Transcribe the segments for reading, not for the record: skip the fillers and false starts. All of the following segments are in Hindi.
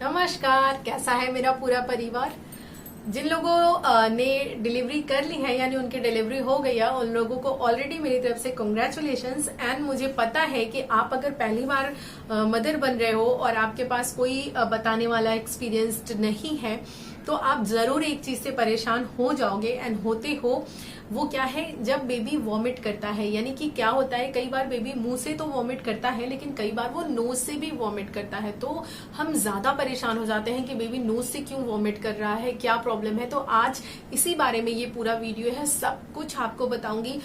नमस्कार। कैसा है मेरा पूरा परिवार? जिन लोगों ने डिलीवरी कर ली है यानी उनकी डिलीवरी हो गई है, उन लोगों को ऑलरेडी मेरी तरफ से कॉन्ग्रेचुलेशंस। एंड मुझे पता है कि आप अगर पहली बार मदर बन रहे हो और आपके पास कोई बताने वाला एक्सपीरियंस्ड नहीं है तो आप जरूर एक चीज से परेशान हो जाओगे एंड होते हो। वो क्या है, जब बेबी वॉमिट करता है, यानी कि क्या होता है, कई बार बेबी मुंह से तो वॉमिट करता है लेकिन कई बार वो नोज से भी वॉमिट करता है। तो हम ज्यादा परेशान हो जाते हैं कि बेबी नोज से क्यों वॉमिट कर रहा है, क्या प्रॉब्लम है। तो आज इसी बारे में ये पूरा वीडियो है, सब कुछ आपको बताऊंगी।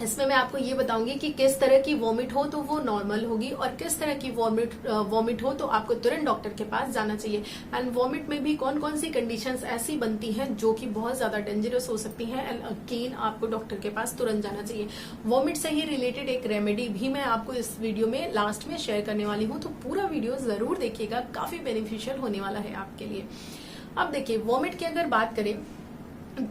इसमें मैं आपको ये बताऊंगी कि किस तरह की वॉमिट हो तो वो नॉर्मल होगी और किस तरह की वॉमिट हो तो आपको तुरंत डॉक्टर के पास जाना चाहिए। एंड वॉमिट में भी कौन कौन सी कंडीशंस ऐसी बनती हैं जो कि बहुत ज्यादा डेंजरस हो सकती हैं एंड अगेन आपको डॉक्टर के पास तुरंत जाना चाहिए। वॉमिट से ही रिलेटेड एक रेमेडी भी मैं आपको इस वीडियो में लास्ट में शेयर करने वाली हूँ, तो पूरा वीडियो जरूर देखिएगा, काफी बेनिफिशियल होने वाला है आपके लिए। अब देखिए, वॉमिट की अगर बात करें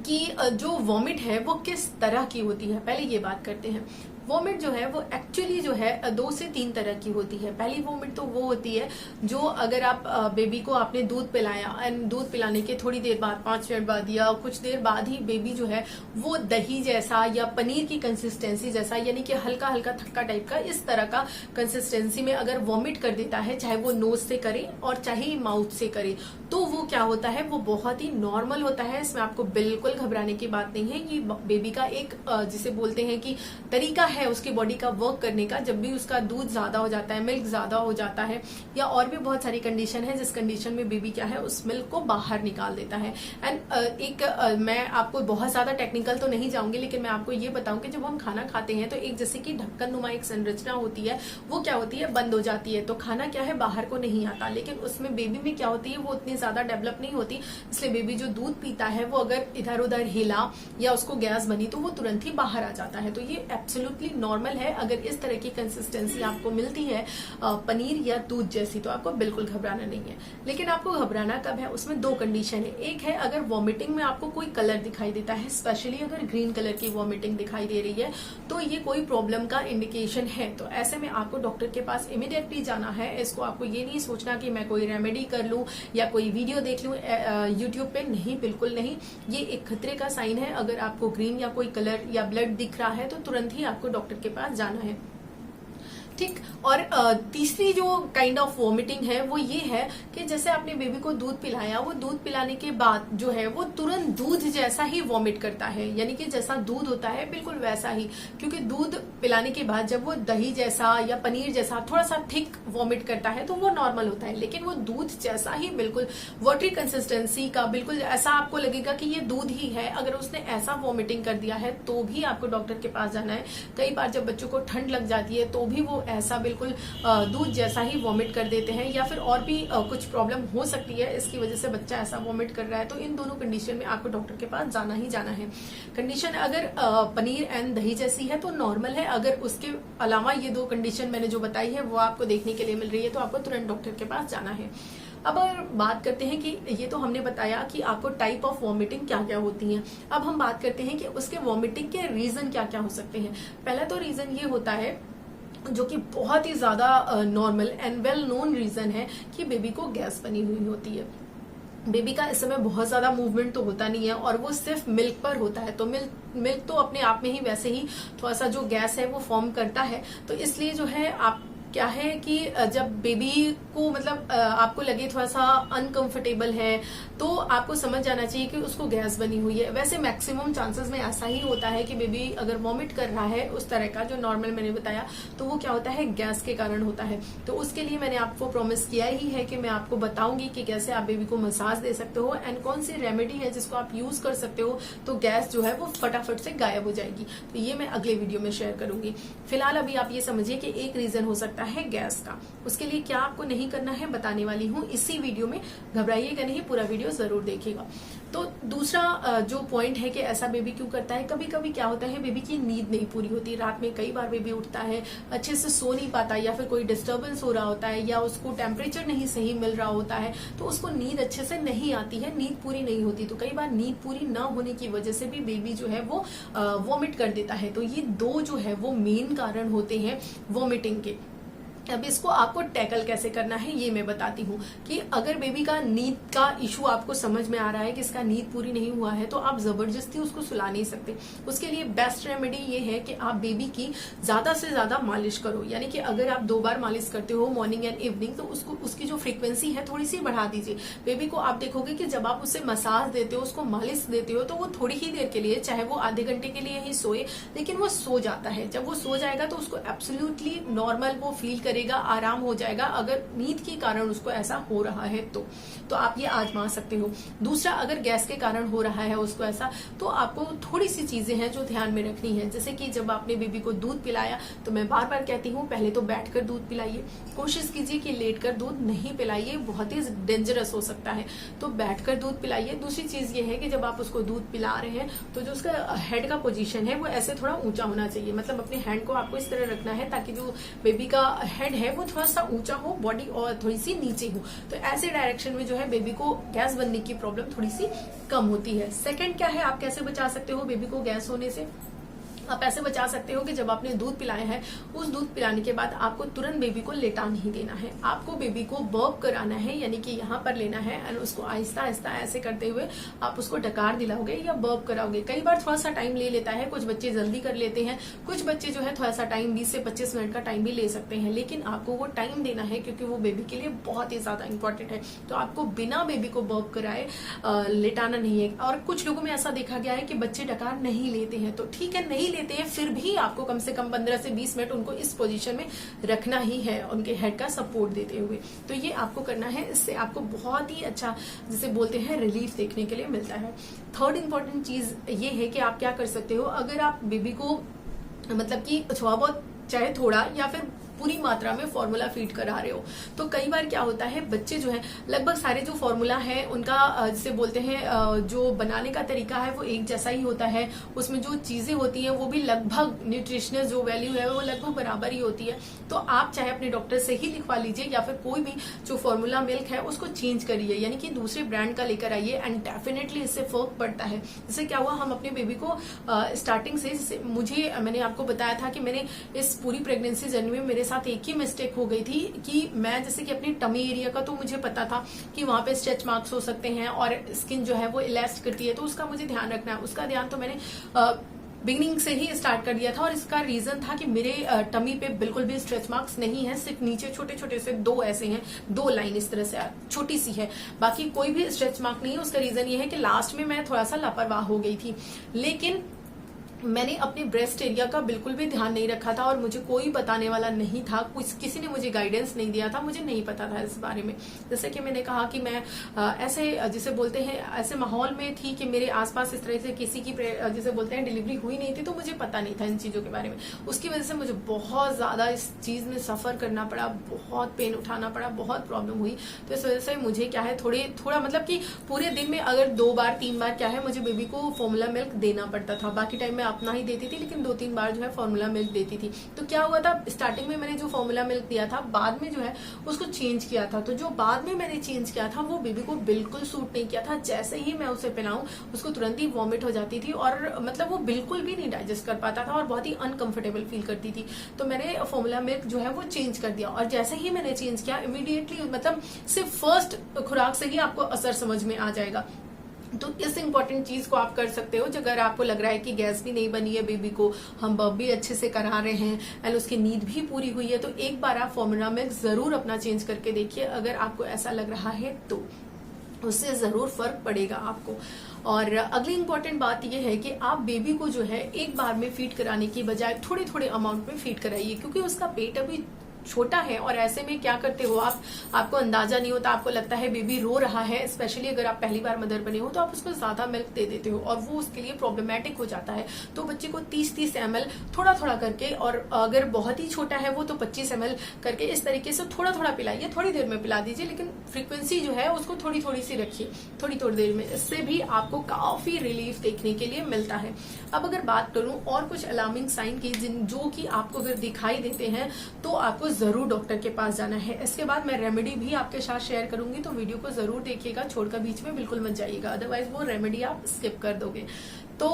कि जो वॉमिट है वो किस तरह की होती है, पहले ये बात करते हैं। वॉमिट जो है वो एक्चुअली जो है 2 से 3 तरह की होती है। पहली वॉमिट तो वो होती है जो अगर आप बेबी को आपने दूध पिलाया एंड दूध पिलाने के थोड़ी देर बाद, 5 मिनट बाद या कुछ देर बाद ही बेबी जो है वो दही जैसा या पनीर की कंसिस्टेंसी जैसा, यानी कि हल्का हल्का थक्का टाइप का, इस तरह का कंसिस्टेंसी में अगर वॉमिट कर देता है, चाहे वो नोज से करे और चाहे माउथ से करे, तो वो क्या होता है, वो बहुत ही नॉर्मल होता है। इसमें आपको बिल्कुल घबराने की बात नहीं है। ये बेबी का एक जिसे बोलते हैं कि तरीका है उसकी बॉडी का वर्क करने का। जब भी उसका दूध ज्यादा हो जाता है, मिल्क ज्यादा हो जाता है, या और भी बहुत सारी कंडीशन है जिस कंडीशन में बेबी क्या है उस मिल्क को बाहर निकाल देता है। एंड मैं आपको बहुत ज्यादा टेक्निकल तो नहीं जाऊंगी, लेकिन मैं आपको ये बताऊं कि जब हम खाना खाते हैं तो एक जैसे कि ढक्कन नुमा एक संरचना होती है, वो क्या होती है, बंद हो जाती है, तो खाना क्या है बाहर को नहीं आता। लेकिन उसमें बेबी में क्या होती है, वो उतनी ज्यादा डेवलप नहीं होती, इसलिए बेबी जो दूध पीता है वो अगर इधर उधर हिला या उसको गैस बनी तो वो तुरंत ही बाहर आ जाता है। तो ये एब्सोल्युटली नॉर्मल है। अगर इस तरह की कंसिस्टेंसी आपको मिलती है पनीर या दूध जैसी, तो आपको बिल्कुल घबराना नहीं है। लेकिन आपको घबराना कब है, उसमें 2 कंडीशन है। एक है अगर वॉमिटिंग में आपको कोई कलर दिखाई देता है, स्पेशली अगर ग्रीन कलर की वॉमिटिंग दिखाई दे रही है तो ये कोई प्रॉब्लम का इंडिकेशन है। तो ऐसे में आपको डॉक्टर के पास इमीडिएटली जाना है। इसको आपको ये नहीं सोचना कि मैं कोई रेमेडी कर लूं या कोई वीडियो देख लूं यूट्यूब पे, नहीं, बिल्कुल नहीं। ये एक खतरे का साइन है। अगर आपको ग्रीन या कोई कलर या ब्लड दिख रहा है तो तुरंत ही आपको डॉक्टर के पास जाना है, ठीक। और तीसरी जो काइंड ऑफ वॉमिटिंग है वो ये है कि जैसे आपने बेबी को दूध पिलाया, वो दूध पिलाने के बाद जो है वो तुरंत दूध जैसा ही वॉमिट करता है, यानी कि जैसा दूध होता है बिल्कुल वैसा ही। क्योंकि दूध पिलाने के बाद जब वो दही जैसा या पनीर जैसा थोड़ा सा थिक वॉमिट करता है तो वो नॉर्मल होता है। लेकिन वो दूध जैसा ही बिल्कुल वाटरी कंसिस्टेंसी का, बिल्कुल ऐसा आपको लगेगा कि ये दूध ही है, अगर उसने ऐसा वॉमिटिंग कर दिया है तो भी आपको डॉक्टर के पास जाना है। कई बार जब बच्चों को ठंड लग जाती है तो भी वो ऐसा बिल्कुल दूध जैसा ही वॉमिट कर देते हैं, या फिर और भी कुछ प्रॉब्लम हो सकती है इसकी वजह से बच्चा ऐसा वॉमिट कर रहा है। तो इन दोनों कंडीशन में आपको डॉक्टर के पास जाना ही जाना है। कंडीशन अगर पनीर एंड दही जैसी है तो नॉर्मल है। अगर उसके अलावा ये 2 कंडीशन मैंने जो बताई है वो आपको देखने के लिए मिल रही है तो आपको तुरंत डॉक्टर के पास जाना है। अब अगर बात करते हैं कि ये तो हमने बताया कि आपको टाइप ऑफ वॉमिटिंग क्या क्या होती हैं। अब हम बात करते हैं कि उसके वॉमिटिंग के रीजन क्या क्या हो सकते हैं। पहला तो रीजन ये होता है जो कि बहुत ही ज्यादा normal and well known reason है कि बेबी को गैस बनी हुई होती है। बेबी का इस समय बहुत ज्यादा मूवमेंट तो होता नहीं है और वो सिर्फ मिल्क पर होता है, तो मिल्क तो अपने आप में ही वैसे ही थोड़ा सा जो गैस है वो फॉर्म करता है। तो इसलिए जो है आप क्या है कि जब बेबी को मतलब आपको लगे थोड़ा सा अनकंफर्टेबल है तो आपको समझ जाना चाहिए कि उसको गैस बनी हुई है। वैसे मैक्सिमम चांसेस में ऐसा ही होता है कि बेबी अगर वॉमिट कर रहा है उस तरह का जो नॉर्मल मैंने बताया, तो वो क्या होता है, गैस के कारण होता है। तो उसके लिए मैंने आपको प्रॉमिस किया ही है कि मैं आपको बताऊंगी कि कैसे आप बेबी को मसाज दे सकते हो एंड कौन सी रेमेडी है जिसको आप यूज कर सकते हो तो गैस जो है वो फटाफट से गायब हो जाएगी। तो ये मैं अगले वीडियो में शेयर करूंगी। फिलहाल अभी आप ये समझिए कि एक रीजन हो सकता है गैस का। उसके लिए क्या आपको नहीं करना है बताने वाली हूँ इसी वीडियो में, घबराइएगा नहीं, पूरा वीडियो जरूर देखिएगा। तो दूसरा जो पॉइंट है कि ऐसा बेबी क्यों करता है, कभी कभी क्या होता है बेबी की नींद नहीं पूरी होती। रात में कई बार बेबी उठता है, अच्छे से सो नहीं पाता, या फिर कोई डिस्टर्बेंस हो रहा होता है, या उसको टेम्परेचर नहीं सही मिल रहा होता है, तो उसको नींद अच्छे से नहीं आती है, नींद पूरी नहीं होती। तो कई बार नींद पूरी न होने की वजह से भी बेबी जो है वो वॉमिट कर देता है। तो ये 2 जो है वो मेन कारण होते हैं वॉमिटिंग के। अब इसको आपको टैकल कैसे करना है ये मैं बताती हूँ कि अगर बेबी का नींद का इशू आपको समझ में आ रहा है कि इसका नींद पूरी नहीं हुआ है तो आप जबरदस्ती उसको सुला नहीं सकते। उसके लिए बेस्ट रेमेडी ये है कि आप बेबी की ज्यादा से ज्यादा मालिश करो। यानी कि अगर आप 2 बार मालिश करते हो मॉर्निंग एंड इवनिंग तो उसकी जो फ्रीक्वेंसी है थोड़ी सी बढ़ा दीजिए। बेबी को आप देखोगे कि जब आप उसे मसाज देते हो, उसको मालिश देते हो तो वो थोड़ी ही देर के लिए, चाहे वो आधे घंटे के लिए ही सोए, लेकिन वो सो जाता है। जब वो सो जाएगा तो उसको एब्सोल्युटली नॉर्मल वो फील करेगा, आराम हो जाएगा। अगर नींद के कारण उसको ऐसा हो रहा है तो आप ये आजमा सकते हो। दूसरा, अगर गैस के कारण हो रहा है उसको ऐसा, तो आपको थोड़ी सी चीजें हैं जो ध्यान में रखनी है। जैसे कि जब आपने बेबी को दूध पिलाया तो मैं बार बार कहती हूँ पहले तो बैठकर दूध पिलाइए। कोशिश कीजिए कि लेटकर दूध नहीं पिलाइए, बहुत ही डेंजरस हो सकता है, तो बैठकर दूध पिलाइए। दूसरी चीज ये है कि जब आप उसको दूध पिला रहे हैं तो जो उसका हेड का पोजीशन है वो ऐसे थोड़ा ऊंचा होना चाहिए। मतलब अपने हैंड को आपको इस तरह रखना है ताकि जो बेबी का हेड है वो थोड़ा सा ऊंचा हो, बॉडी और थोड़ी सी नीचे हो। तो ऐसे डायरेक्शन में जो है बेबी को गैस बनने की प्रॉब्लम थोड़ी सी कम होती है। सेकंड क्या है, आप कैसे बचा सकते हो बेबी को गैस होने से? आप ऐसे बचा सकते हो कि जब आपने दूध पिलाया है, उस दूध पिलाने के बाद आपको तुरंत बेबी को लेटा नहीं देना है। आपको बेबी को बर्प कराना है, यानी कि यहाँ पर लेना है और उसको आहिस्ता आहिस्ता ऐसे करते हुए आप उसको डकार दिलाओगे या बर्प कराओगे। कई बार थोड़ा सा टाइम ले लेता है, कुछ बच्चे जल्दी कर लेते हैं, कुछ बच्चे जो है थोड़ा सा टाइम 20 से 25 मिनट का टाइम भी ले सकते हैं, लेकिन आपको वो टाइम देना है क्योंकि वो बेबी के लिए बहुत ही ज्यादा इंपॉर्टेंट है। तो आपको बिना बेबी को बर्प कराए लेटाना नहीं है। और कुछ लोगों में ऐसा देखा गया है कि बच्चे डकार नहीं लेते हैं, तो ठीक है नहीं लेते हैं, फिर भी आपको कम से कम 15 से 20 मिनट उनको इस पोजीशन में रखना ही है, उनके हेड का सपोर्ट देते हुए। तो ये आपको करना है, इससे आपको बहुत ही अच्छा जिसे बोलते हैं रिलीफ देखने के लिए मिलता है। थर्ड इंपॉर्टेंट चीज ये है कि आप क्या कर सकते हो, अगर आप बेबी को मतलब कि थोड़ा बहुत, चाहे थोड़ा या फिर पूरी मात्रा में फॉर्मूला फीड करा रहे हो, तो कई बार क्या होता है बच्चे जो है लगभग सारे जो फॉर्मूला है उनका जिसे बोलते हैं जो बनाने का तरीका है वो एक जैसा ही होता है। उसमें जो चीजें होती हैं वो भी लगभग न्यूट्रिशनल जो वैल्यू है वो लगभग बराबर ही होती है। तो आप चाहे अपने डॉक्टर से ही लिखवा लीजिए या फिर कोई भी जो फॉर्मूला मिल्क है उसको चेंज करिए, यानी कि दूसरे ब्रांड का लेकर आइए, एंड डेफिनेटली इससे फर्क पड़ता है। इससे क्या हुआ, हम अपने बेबी को स्टार्टिंग से मैंने आपको बताया था कि मैंने इस पूरी प्रेगनेंसी जर्नी में मेरे साथ एक ही मिस्टेक हो गई थी कि मैं जैसे कि अपनी टमी एरिया का तो मुझे पता था कि वहां पे स्ट्रेच मार्क्स हो सकते हैं और स्किन जो है वो इलास्ट करती है, तो उसका मुझे ध्यान रखना है। उसका ध्यान तो मैंने बिगनिंग से ही स्टार्ट कर दिया था, और इसका रीजन था कि मेरे टमी पे बिल्कुल भी स्ट्रेच मार्क्स नहीं है, सिर्फ नीचे छोटे छोटे से 2 ऐसे हैं, 2 लाइन इस तरह से छोटी सी है, बाकी कोई भी स्ट्रेच मार्क नहीं है। उसका रीजन ये है कि लास्ट में मैं थोड़ा सा लापरवाह हो गई थी, लेकिन मैंने अपने ब्रेस्ट एरिया का बिल्कुल भी ध्यान नहीं रखा था और मुझे कोई बताने वाला नहीं था, किसी ने मुझे गाइडेंस नहीं दिया था, मुझे नहीं पता था इस बारे में। जैसे कि मैंने कहा कि मैं ऐसे जिसे बोलते हैं ऐसे माहौल में थी कि मेरे आसपास इस तरह से किसी की जिसे बोलते हैं डिलीवरी हुई नहीं थी, तो मुझे पता नहीं था इन चीजों के बारे में। उसकी वजह से मुझे बहुत ज्यादा इस चीज में सफर करना पड़ा, बहुत पेन उठाना पड़ा, बहुत प्रॉब्लम हुई। तो इस वजह से मुझे क्या है थोड़ा मतलब कि पूरे दिन में अगर 2 बार 3 बार क्या है मुझे बेबी को फॉर्मूला मिल्क देना पड़ता था, बाकी टाइम में अपना ही देती थी, लेकिन 2-3 बार जो है फॉर्मूला मिल्क देती थी। तो क्या हुआ था, स्टार्टिंग में मैंने जो फॉर्मूला मिल्क दिया था बाद में जो है उसको चेंज किया था, तो जो बाद में मैंने चेंज किया था वो बेबी को बिल्कुल सूट नहीं किया था। जैसे ही मैं उसे पिलाऊं उसको तुरंत ही वॉमिट हो जाती थी और मतलब वो बिल्कुल भी नहीं डाइजेस्ट कर पाता था और बहुत ही अनकंफर्टेबल फील करती थी। तो मैंने फॉर्मूला मिल्क जो है वो चेंज कर दिया, और जैसे ही मैंने चेंज किया इमीडिएटली मतलब सिर्फ फर्स्ट खुराक से ही आपको असर समझ में आ जाएगा। तो इस इंपॉर्टेंट चीज को आप कर सकते हो। अगर आपको लग रहा है कि गैस भी नहीं बनी है बेबी को, हम बर्प भी अच्छे से करा रहे हैं एंड उसकी नींद भी पूरी हुई है, तो एक बार आप फॉर्मूला मिल्क जरूर अपना चेंज करके देखिए। अगर आपको ऐसा लग रहा है तो उससे जरूर फर्क पड़ेगा आपको। और अगली इंपॉर्टेंट बात यह है कि आप बेबी को जो है एक बार में फीड कराने की बजाय थोड़े थोड़े अमाउंट में फीड कराइए, क्योंकि उसका पेट अभी छोटा है। और ऐसे में क्या करते हो आपको अंदाजा नहीं होता, आपको लगता है बेबी रो रहा है, स्पेशली अगर आप पहली बार मदर बने हो तो आप उसको ज्यादा मिल्क दे देते हो और वो उसके लिए प्रॉब्लमेटिक हो जाता है। तो बच्चे को 30-30 ml थोड़ा थोड़ा करके, और अगर बहुत ही छोटा है वो तो 25 ml करके इस तरीके से थोड़ा थोड़ा पिलाइए। थोड़ी देर में पिला दीजिए, लेकिन फ्रीक्वेंसी जो है उसको थोड़ी थोड़ी सी रखिए, थोड़ी थोड़ी देर में। इससे भी आपको काफी रिलीफ देखने के लिए मिलता है। अब अगर बात करूं और कुछ अलार्मिंग साइन की जो कि आपको अगर दिखाई देते हैं तो आपको जरूर डॉक्टर के पास जाना है। इसके बाद मैं रेमेडी भी आपके साथ शेयर करूंगी, तो वीडियो को जरूर देखिएगा, छोड़कर बीच में बिल्कुल मत जाइएगा, अदरवाइज वो रेमेडी आप स्किप कर दोगे। तो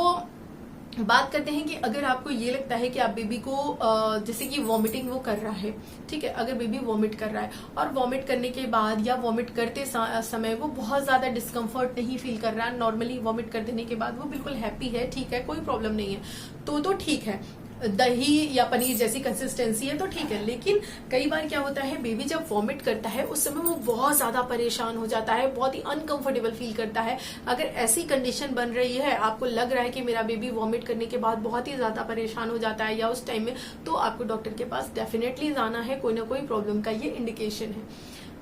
बात करते हैं कि अगर आपको ये लगता है कि आप बेबी को जैसे कि वॉमिटिंग वो कर रहा है, ठीक है, अगर बेबी वॉमिट कर रहा है और वॉमिट करने के बाद या वॉमिट करते समय वो बहुत ज्यादा डिस्कम्फर्ट नहीं फील कर रहा है, नॉर्मली वॉमिट कर देने के बाद वो बिल्कुल हैप्पी है, ठीक है, कोई प्रॉब्लम नहीं है, तो ठीक है, दही या पनीर जैसी कंसिस्टेंसी है तो ठीक है। लेकिन कई बार क्या होता है, बेबी जब वॉमिट करता है उस समय वो बहुत ज्यादा परेशान हो जाता है, बहुत ही अनकंफर्टेबल फील करता है। अगर ऐसी कंडीशन बन रही है, आपको लग रहा है कि मेरा बेबी वॉमिट करने के बाद बहुत ही ज्यादा परेशान हो जाता है या उस टाइम में, तो आपको डॉक्टर के पास डेफिनेटली जाना है, कोई ना कोई प्रॉब्लम का ये इंडिकेशन है।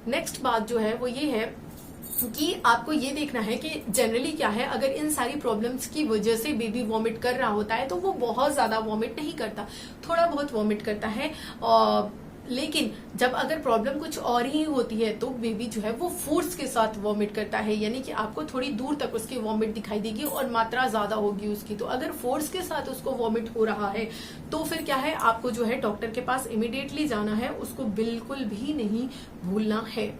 नेक्स्ट बात जो है वो ये है कि आपको ये देखना है कि जनरली क्या है, अगर इन सारी प्रॉब्लम्स की वजह से बेबी वॉमिट कर रहा होता है तो वो बहुत ज्यादा वॉमिट नहीं करता, थोड़ा बहुत वॉमिट करता है। लेकिन जब अगर प्रॉब्लम कुछ और ही होती है तो बेबी जो है वो फोर्स के साथ वॉमिट करता है, यानी कि आपको थोड़ी दूर तक उसकी वॉमिट दिखाई देगी और मात्रा ज्यादा होगी उसकी। तो अगर फोर्स के साथ उसको वॉमिट हो रहा है तो फिर क्या है, आपको जो है डॉक्टर के पास इमीडिएटली जाना है, उसको बिल्कुल भी नहीं भूलना है।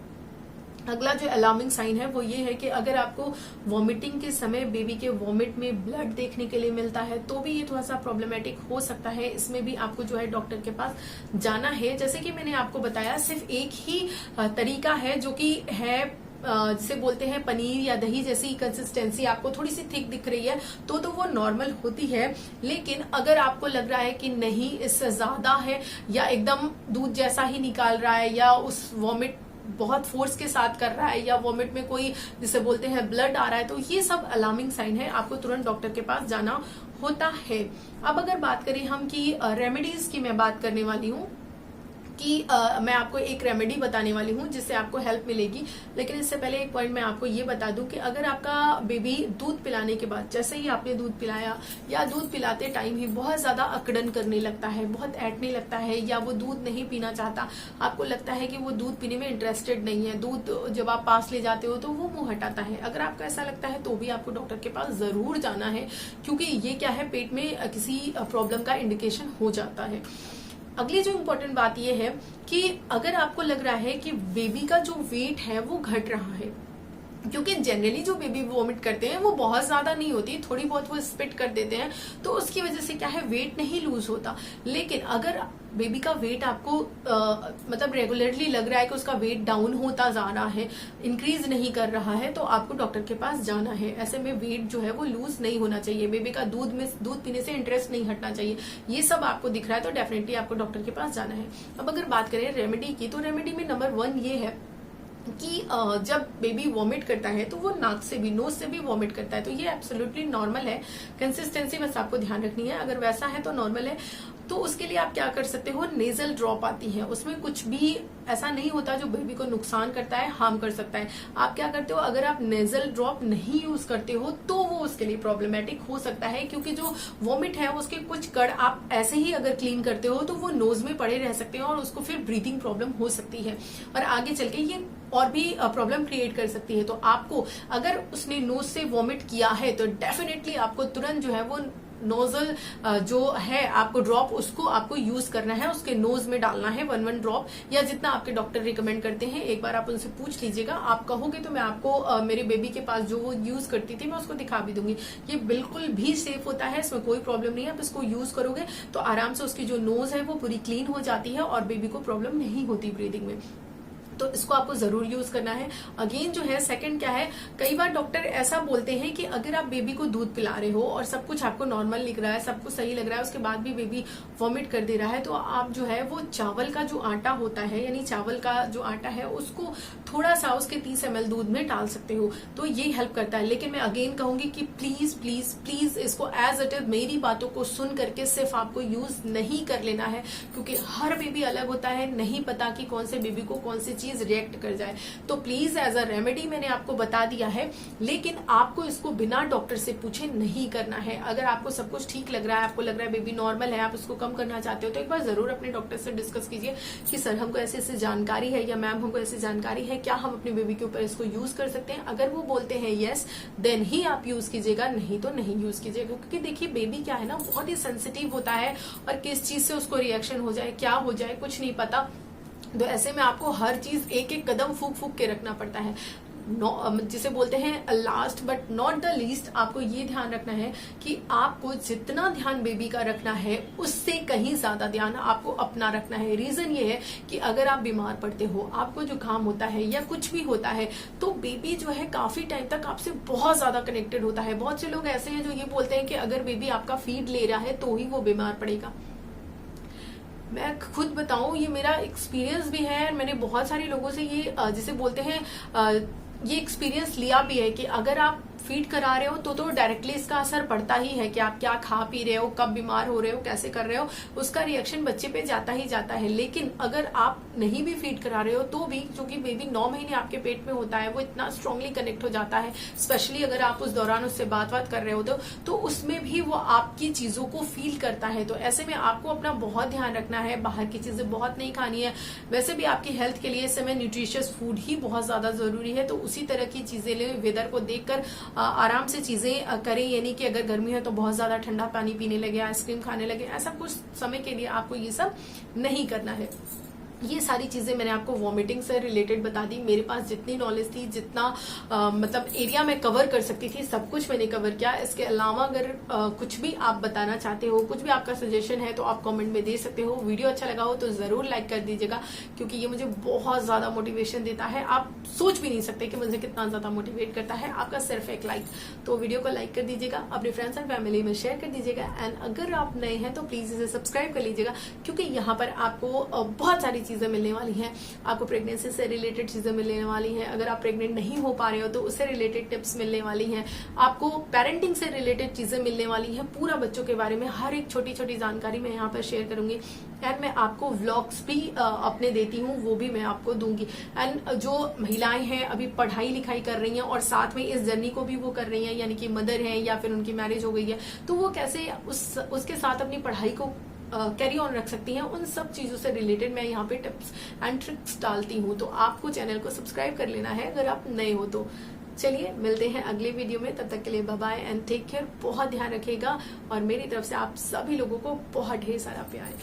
अगला जो अलार्मिंग साइन है वो ये है कि अगर आपको वॉमिटिंग के समय बेबी के वॉमिट में ब्लड देखने के लिए मिलता है तो भी ये थोड़ा सा प्रॉब्लमेटिक हो सकता है, इसमें भी आपको जो है डॉक्टर के पास जाना है। जैसे कि मैंने आपको बताया, सिर्फ एक ही तरीका है जो कि है जिसे बोलते हैं पनीर या दही जैसी कंसिस्टेंसी, आपको थोड़ी सी थिक दिख रही है तो वो नॉर्मल होती है। लेकिन अगर आपको लग रहा है कि नहीं इससे ज्यादा है या एकदम दूध जैसा ही निकाल रहा है या उस वॉमिट बहुत फोर्स के साथ कर रहा है या वॉमिट में कोई जिसे बोलते हैं ब्लड आ रहा है, तो ये सब अलार्मिंग साइन है, आपको तुरंत डॉक्टर के पास जाना होता है। अब अगर बात करें हम कि रेमेडीज की मैं बात करने वाली हूँ कि मैं आपको एक रेमेडी बताने वाली हूँ जिससे आपको हेल्प मिलेगी। लेकिन इससे पहले एक पॉइंट मैं आपको ये बता दूं कि अगर आपका बेबी दूध पिलाने के बाद, जैसे ही आपने दूध पिलाया या दूध पिलाते टाइम ही बहुत ज्यादा अकड़न करने लगता है, बहुत ऐंठने लगता है या वो दूध नहीं पीना चाहता, आपको लगता है कि वो दूध पीने में इंटरेस्टेड नहीं है, दूध जब आप पास ले जाते हो तो वो मुंह हटाता है, अगर आपको ऐसा लगता है तो भी आपको डॉक्टर के पास जरूर जाना है, क्योंकि ये क्या है, पेट में किसी प्रॉब्लम का इंडिकेशन हो जाता है। अगली जो इम्पोर्टेंट बात यह है कि अगर आपको लग रहा है कि बेबी का जो वेट है वो घट रहा है, क्योंकि जनरली जो बेबी वॉमिट करते हैं वो बहुत ज्यादा नहीं होती, थोड़ी बहुत वो स्पिट कर देते हैं, तो उसकी वजह से क्या है, वेट नहीं लूज होता। लेकिन अगर बेबी का वेट आपको मतलब रेगुलरली लग रहा है कि उसका वेट डाउन होता जा रहा है, इंक्रीज नहीं कर रहा है, तो आपको डॉक्टर के पास जाना है। ऐसे में वेट जो है वो लूज नहीं होना चाहिए, बेबी का दूध पीने से इंटरेस्ट नहीं हटना चाहिए, ये सब आपको दिख रहा है तो डेफिनेटली आपको डॉक्टर के पास जाना है। अब अगर बात करें रेमेडी की, तो रेमेडी में नंबर 1 ये है कि जब बेबी वॉमिट करता है तो वो नाक से भी, नोज से भी वॉमिट करता है, तो ये एब्सोल्युटली नॉर्मल है। कंसिस्टेंसी बस आपको ध्यान रखनी है, अगर वैसा है तो नॉर्मल है। तो उसके लिए आप क्या कर सकते हो, नेजल ड्रॉप आती है, उसमें कुछ भी ऐसा नहीं होता जो बेबी को नुकसान करता है, हार्म कर सकता है। आप क्या करते हो, अगर आप नेजल ड्रॉप नहीं यूज करते हो तो वो उसके लिए प्रॉब्लमेटिक हो सकता है, क्योंकि जो वॉमिट है उसके कुछ कण आप ऐसे ही अगर क्लीन करते हो तो वो नोज में पड़े रह सकते हैं और उसको फिर ब्रीथिंग प्रॉब्लम हो सकती है और आगे चल के ये और भी प्रॉब्लम क्रिएट कर सकती है। तो आपको अगर उसने नोज से वॉमिट किया है तो डेफिनेटली आपको तुरंत जो है वो नोजल जो है आपको ड्रॉप, उसको आपको यूज करना है, उसके नोज में डालना है 1 ड्रॉप या जितना आपके डॉक्टर रिकमेंड करते हैं। एक बार आप उनसे पूछ लीजिएगा, आप कहोगे तो मैं आपको मेरे बेबी के पास जो वो यूज करती थी मैं उसको दिखा भी दूंगी। ये बिल्कुल भी सेफ होता है, इसमें कोई प्रॉब्लम नहीं है। आप इसको यूज करोगे तो आराम से उसकी जो नोज है वो पूरी क्लीन हो जाती है और बेबी को प्रॉब्लम नहीं होती ब्रीदिंग में, तो इसको आपको जरूर यूज करना है। अगेन जो है सेकंड क्या है, कई बार डॉक्टर ऐसा बोलते हैं कि अगर आप बेबी को दूध पिला रहे हो और सब कुछ आपको नॉर्मल लिख रहा है, सब कुछ सही लग रहा है, उसके बाद भी बेबी वॉमिट कर दे रहा है, तो आप जो है वो चावल का जो आटा होता है, यानी चावल का जो आटा है उसको थोड़ा सा उसके 30 ml दूध में डाल सकते हो, तो ये हेल्प करता है। लेकिन मैं अगेन कहूंगी कि प्लीज प्लीज प्लीज इसको एज इट इज मेरी बातों को सुन करके सिर्फ आपको यूज नहीं कर लेना है, क्योंकि हर बेबी अलग होता है, नहीं पता कि कौन से बेबी को कौन सी चीज रिएक्ट कर जाए। तो प्लीज एज अ रेमेडी मैंने आपको बता दिया है, लेकिन आपको इसको बिना डॉक्टर से पूछे नहीं करना है। अगर आपको सब कुछ ठीक लग रहा है, आपको लग रहा है बेबी नॉर्मल है, आप उसको कम करना चाहते हो, तो एक बार जरूर अपने डॉक्टर से डिस्कस कीजिए कि सर हमको ऐसे ऐसे जानकारी है या मैम हमको ऐसी जानकारी है, क्या हम अपने बेबी के ऊपर इसको यूज कर सकते हैं। अगर वो बोलते हैं यस, देन ही आप यूज कीजिएगा, नहीं तो नहीं यूज कीजिएगा। क्योंकि देखिए बेबी क्या है ना, बहुत ही सेंसिटिव होता है और किस चीज से उसको रिएक्शन हो जाए, क्या हो जाए, कुछ नहीं पता। तो ऐसे में आपको हर चीज एक एक कदम फूक फूक के रखना पड़ता है। जिसे बोलते हैं last but not the least, आपको ये ध्यान रखना है कि आपको जितना ध्यान बेबी का रखना है उससे कहीं ज्यादा ध्यान आपको अपना रखना है। रीजन ये है कि अगर आप बीमार पड़ते हो, आपको जुकाम होता है या कुछ भी होता है, तो बेबी जो है काफी टाइम तक आपसे बहुत ज्यादा कनेक्टेड होता है। बहुत से लोग ऐसे हैं जो ये बोलते हैं कि अगर बेबी आपका फीड ले रहा है तो ही वो बीमार पड़ेगा। मैं खुद बताऊं, ये मेरा एक्सपीरियंस भी है, मैंने बहुत सारे लोगों से ये जिसे बोलते हैं ये एक्सपीरियंस लिया भी है कि अगर आप फीड करा रहे हो तो डायरेक्टली इसका असर पड़ता ही है कि आप क्या खा पी रहे हो, कब बीमार हो रहे हो, कैसे कर रहे हो, उसका रिएक्शन बच्चे पे जाता ही जाता है। लेकिन अगर आप नहीं भी फीड करा रहे हो तो भी, क्योंकि बेबी 9 महीने आपके पेट में होता है, वो इतना स्ट्रांगली कनेक्ट हो जाता है, स्पेशली अगर आप उस दौरान उससे बात कर रहे हो तो उसमें भी वो आपकी चीजों को फील करता है। तो ऐसे में आपको अपना बहुत ध्यान रखना है, बाहर की चीजें बहुत नहीं खानी है। वैसे भी आपकी हेल्थ के लिए इस समय न्यूट्रिशियस फूड ही बहुत ज्यादा जरूरी है, तो उसी तरह की चीजें ले, वेदर को देखकर आराम से चीजें करें। यानी कि अगर गर्मी है तो बहुत ज्यादा ठंडा पानी पीने लगे, आइसक्रीम खाने लगे, ऐसा कुछ समय के लिए आपको ये सब नहीं करना है। ये सारी चीजें मैंने आपको वॉमिटिंग से रिलेटेड बता दी। मेरे पास जितनी नॉलेज थी, जितना मतलब एरिया में कवर कर सकती थी, सब कुछ मैंने कवर किया। इसके अलावा अगर कुछ भी आप बताना चाहते हो, कुछ भी आपका सजेशन है तो आप कमेंट में दे सकते हो। वीडियो अच्छा लगा हो तो जरूर लाइक कर दीजिएगा, क्योंकि ये मुझे बहुत ज्यादा मोटिवेशन देता है। आप सोच भी नहीं सकते कि मुझे कितना ज्यादा मोटिवेट करता है आपका सिर्फ एक लाइक। तो वीडियो को लाइक कर दीजिएगा, अपने फ्रेंड्स एंड फैमिली में शेयर कर दीजिएगा, एंड अगर आप नए हैं तो प्लीज इसे सब्सक्राइब कर लीजिएगा, क्योंकि यहाँ पर आपको बहुत सारी चीजें मिलने वाली हैं। आपको प्रेगनेंसी से रिलेटेड चीजें मिलने वाली हैं, अगर आप प्रेग्नेंट नहीं हो पा रहे हो तो उससे रिलेटेड टिप्स मिलने वाली हैं, आपको पेरेंटिंग से रिलेटेड चीजें मिलने वाली हैं। पूरा बच्चों के बारे में हर एक छोटी छोटी जानकारी मैं यहाँ पर शेयर करूंगी, एंड मैं आपको व्लॉग्स भी अपने देती हूँ, वो भी मैं आपको दूंगी। एंड जो महिलाएं हैं अभी पढ़ाई लिखाई कर रही हैं और साथ में इस जर्नी को भी वो कर रही हैं, यानी कि मदर है या फिर उनकी मैरिज हो गई है, तो वो कैसे उसके साथ अपनी पढ़ाई को कैरी ऑन रख सकती हैं, उन सब चीजों से रिलेटेड मैं यहाँ पे टिप्स एंड ट्रिक्स डालती हूँ। तो आपको चैनल को सब्सक्राइब कर लेना है अगर आप नए हो तो। चलिए मिलते हैं अगले वीडियो में, तब तक के लिए bye bye and take care. बहुत ध्यान रखिएगा और मेरी तरफ से आप सभी लोगों को बहुत ढेर सारा प्यार।